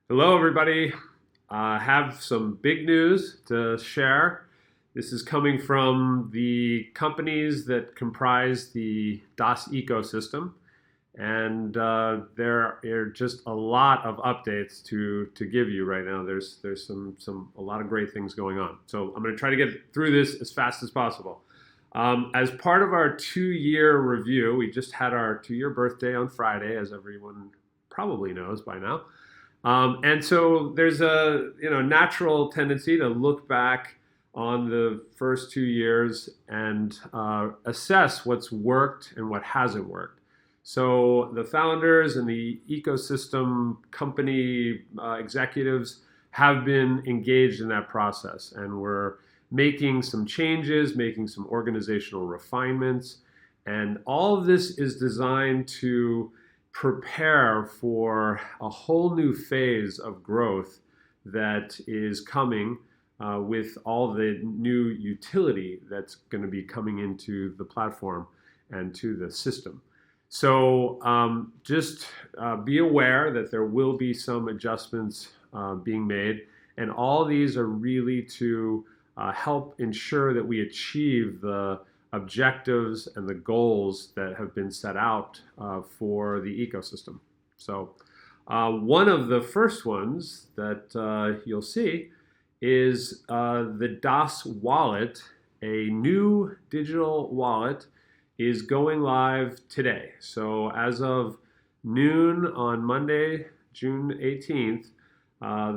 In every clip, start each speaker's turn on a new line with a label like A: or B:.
A: Hello, everybody. I have some big news to share. This is coming from the companies that comprise the DOS ecosystem, and there are just a lot of updates to give you right now. There's a lot of great things going on. So I'm going to try to get through this as fast as possible. As part of our 2-year review, we just had our 2-year birthday on Friday, as everyone probably knows by now. And so there's a natural tendency to look back on the first 2 years and assess what's worked and what hasn't worked. So the founders and the ecosystem company executives have been engaged in that process, and we're making some changes, making some organizational refinements, and all of this is designed to prepare for a whole new phase of growth that is coming with all the new utility that's going to be coming into the platform and to the system. So just be aware that there will be some adjustments being made, and all these are really to help ensure that we achieve the objectives and the goals that have been set out for the ecosystem. So one of the first ones that you'll see is the DOS wallet. A new digital wallet is going live today. So as of noon on Monday, June 18th,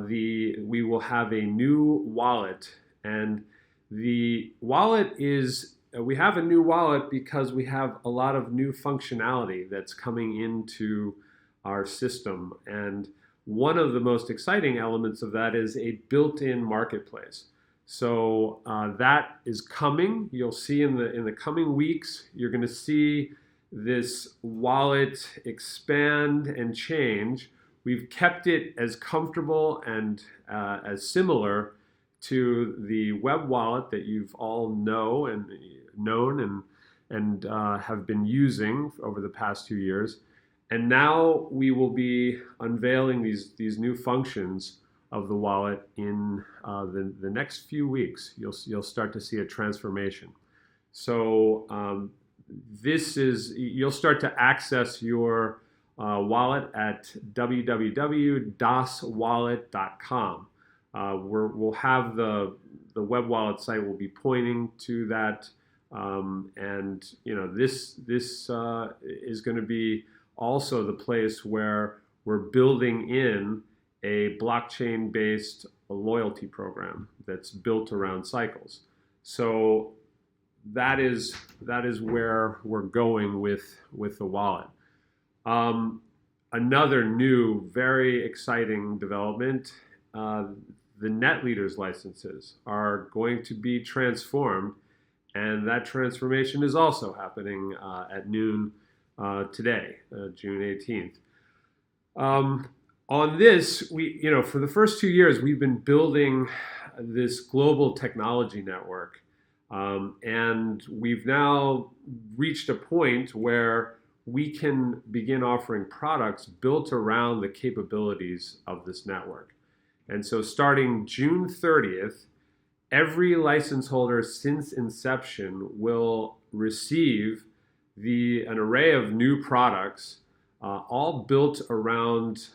A: we will have a new wallet. And the wallet is we have a new wallet because we have a lot of new functionality that's coming into our system. And one of the most exciting elements of that is a built-in marketplace. So that is coming. You'll see in the coming weeks, you're going to see this wallet expand and change. We've kept it as comfortable and as similar to the web wallet that you've all known and have been using over the past 2 years. And now we will be unveiling these new functions of the wallet in the next few weeks. You'll start to see a transformation. So you'll start to access your wallet at www.doswallet.com. We'll have the web wallet site will be pointing to that, and this is going to be also the place where we're building in a blockchain-based loyalty program that's built around cycles. So that is where we're going with the wallet. Another new, very exciting development. The NetLeaders licenses are going to be transformed, and that transformation is also happening at noon today, June 18th. On this, for the first 2 years, we've been building this global technology network, and we've now reached a point where we can begin offering products built around the capabilities of this network. And so starting June 30th, every license holder since inception will receive an array of new products, all built around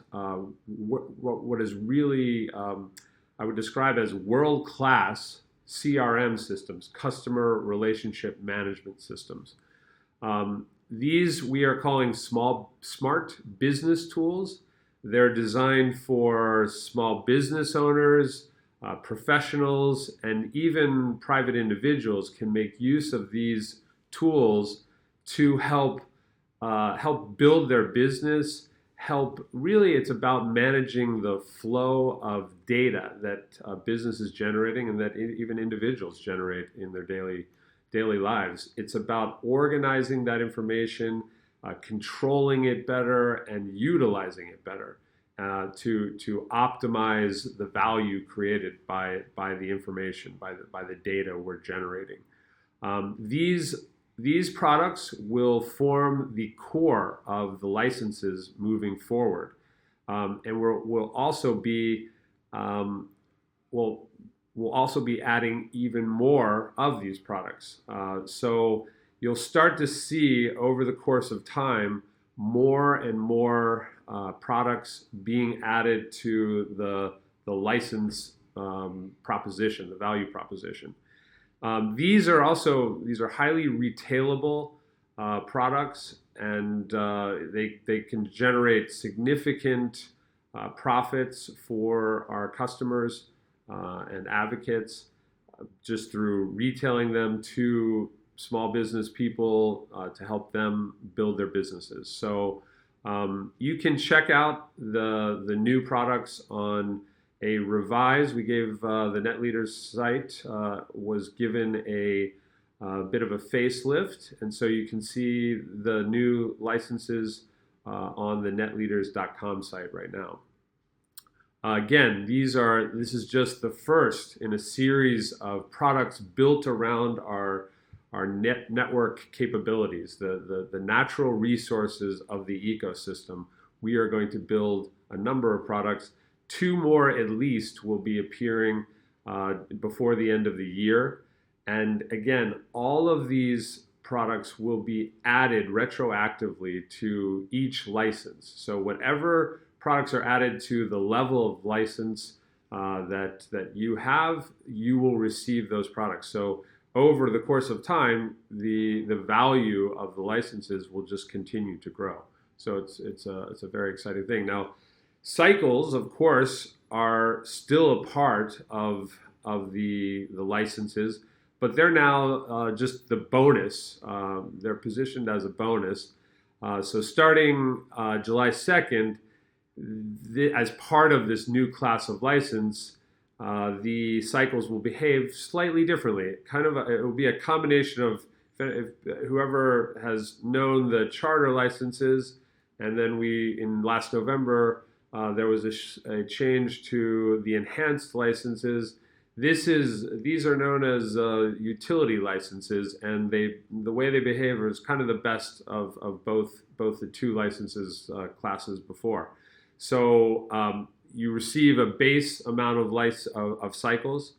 A: what is really, I would describe as world-class CRM systems, customer relationship management systems. These we are calling smart business tools. They're designed for small business owners, professionals, and even private individuals can make use of these tools to help build their business. It's about managing the flow of data that business is generating and that even individuals generate in their daily lives. It's about organizing that information, controlling it better, and utilizing it better to optimize the value created by the information, by the data we're generating. These products will form the core of the licenses moving forward. And we'll also be we'll also be adding even more of these products. So you'll start to see over the course of time more and more products being added to the license proposition, the value proposition. These are highly retailable products, and they can generate significant profits for our customers and advocates just through retailing them to small business people to help them build their businesses. So you can check out the new products on a revise. We gave the NetLeaders site was given a bit of a facelift, and so you can see the new licenses on the netleaders.com site right now. Again, this is just the first in a series of products built around our network capabilities, the natural resources of the ecosystem. We are going to build a number of products. 2 more at least will be appearing before the end of the year. And again, all of these products will be added retroactively to each license. So whatever products are added to the level of license that you have, you will receive those products. So over the course of time, the value of the licenses will just continue to grow. So it's a very exciting thing. Now, cycles, of course, are still a part of the licenses, but they're now just the bonus. They're positioned as a bonus. So starting July 2nd, as part of this new class of license, the cycles will behave slightly differently. It will be a combination of if whoever has known the charter licenses, and then in last November there was a change to the enhanced licenses. These are known as utility licenses, and the way they behave is kind of the best of both the 2 licenses classes before. So you receive a base amount of cycles.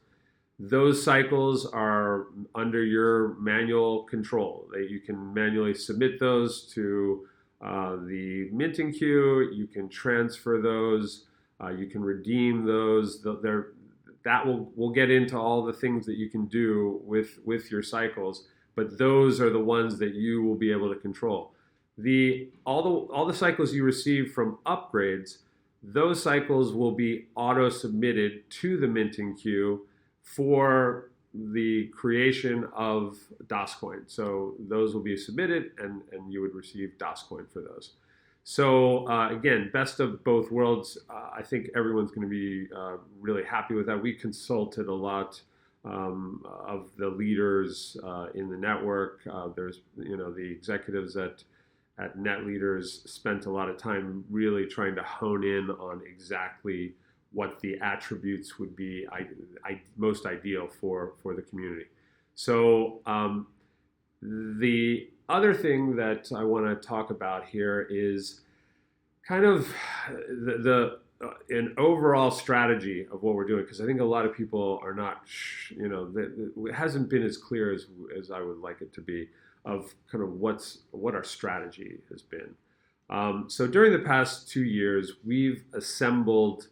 A: Those cycles are under your manual control. You can manually submit those to the minting queue. You can transfer those. You can redeem those. We'll get into all the things that you can do with your cycles, but those are the ones that you will be able to control. All the cycles you receive from upgrades, those cycles will be auto-submitted to the minting queue for the creation of DOSCoin. So those will be submitted, and you would receive DOSCoin for those. So again, best of both worlds. I think everyone's going to be really happy with that. We consulted a lot of the leaders in the network. There's the executives at NetLeaders spent a lot of time really trying to hone in on exactly what the attributes would be most ideal for the community. So the other thing that I want to talk about here is kind of an overall strategy of what we're doing, because I think a lot of people are not, it hasn't been as clear as I would like it to be, of kind of what our strategy has been. So during the past 2 years, we've assembled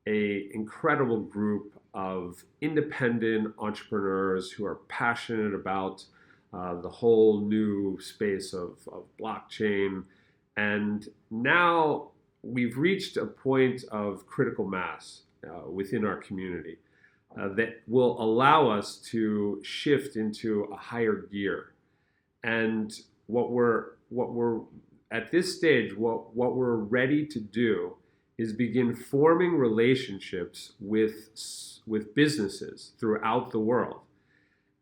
A: an incredible group of independent entrepreneurs who are passionate about the whole new space of blockchain. And now we've reached a point of critical mass within our community that will allow us to shift into a higher gear. And what we're at this stage, what we're ready to do is begin forming relationships with businesses throughout the world.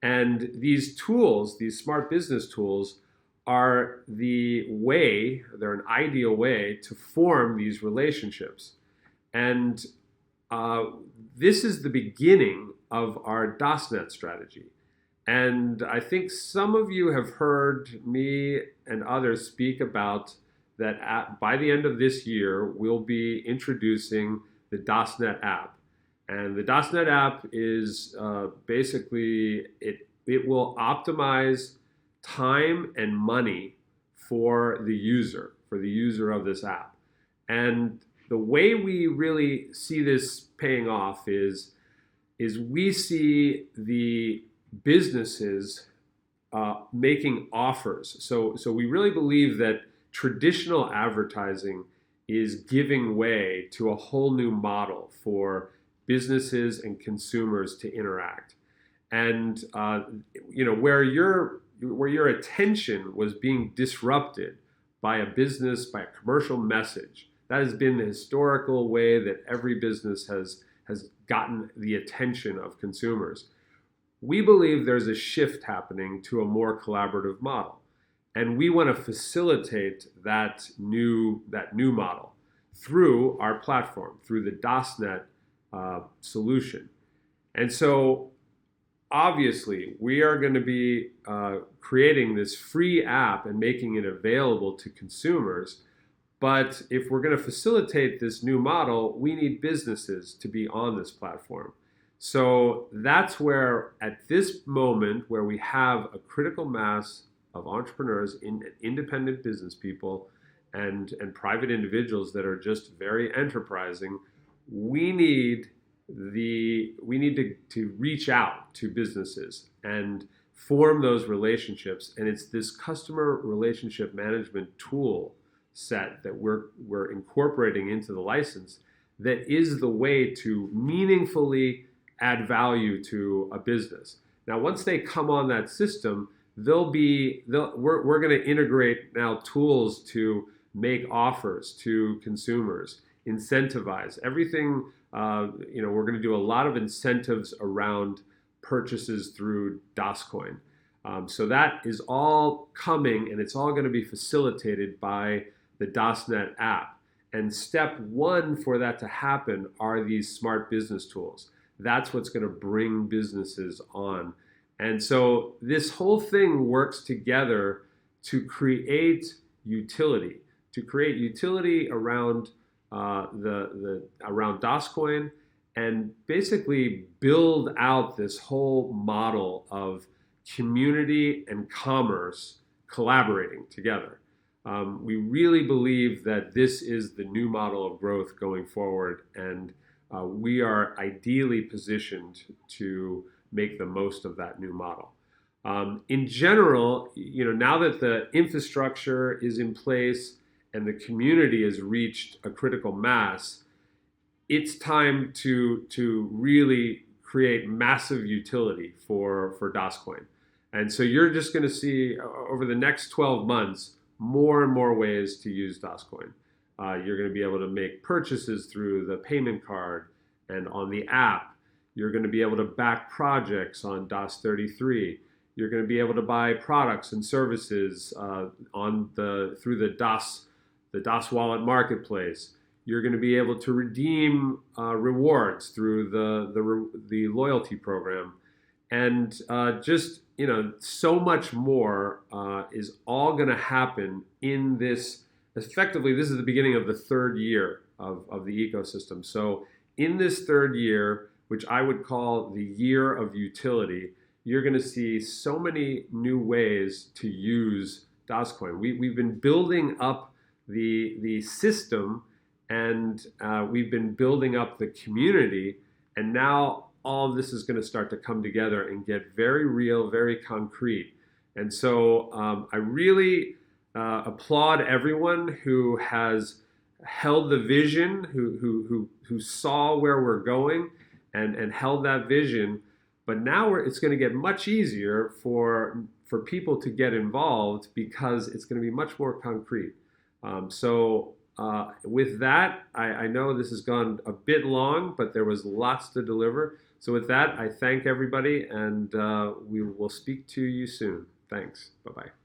A: And these tools, these smart business tools, are they're an ideal way to form these relationships. And this is the beginning of our DOSNet strategy. And I think some of you have heard me and others speak about that by the end of this year, we'll be introducing the DOSNet app. And the DOSNet app is basically, it will optimize time and money for the user of this app. And the way we really see this paying off is we see the businesses making offers. So we really believe that traditional advertising is giving way to a whole new model for businesses and consumers to interact. And where your attention was being disrupted by a business, by a commercial message, that has been the historical way that every business has gotten the attention of consumers. We believe there's a shift happening to a more collaborative model. And we want to facilitate that new model through our platform, through the DOSNet solution. And so obviously we are going to be creating this free app and making it available to consumers. But if we're going to facilitate this new model, we need businesses to be on this platform. So that's where, at this moment, where we have a critical mass of entrepreneurs, independent business people, and private individuals that are just very enterprising, we need to reach out to businesses and form those relationships. And it's this customer relationship management tool set that we're incorporating into the license that is the way to meaningfully add value to a business. Now, once they come on that system, we're going to integrate now tools to make offers to consumers, incentivize everything. We're going to do a lot of incentives around purchases through DOSCoin. So that is all coming, and it's all going to be facilitated by the DOSNet app. And step one for that to happen are these smart business tools. That's what's going to bring businesses on. And so this whole thing works together to create utility, around around DOSCoin, and basically build out this whole model of community and commerce collaborating together. We really believe that this is the new model of growth going forward, and we are ideally positioned to make the most of that new model. In general, now that the infrastructure is in place and the community has reached a critical mass, it's time to really create massive utility for DOSCoin. And so you're just going to see over the next 12 months more and more ways to use DOSCoin. You're going to be able to make purchases through the payment card and on the app. You're going to be able to back projects on DOS33. You're going to be able to buy products and services through the DOS Wallet Marketplace. You're going to be able to redeem rewards through the loyalty program, and so much more is all going to happen in this. Effectively, this is the beginning of the third year of the ecosystem. So in this third year, which I would call the year of utility, you're going to see so many new ways to use DOSCoin. We've been building up the system, and we've been building up the community, and now all of this is going to start to come together and get very real, very concrete. And so I really applaud everyone who has held the vision, who saw where we're going and held that vision. But now it's going to get much easier for people to get involved, because it's going to be much more concrete. With that, I know this has gone a bit long, but there was lots to deliver. So with that, I thank everybody, and we will speak to you soon. Thanks. Bye-bye.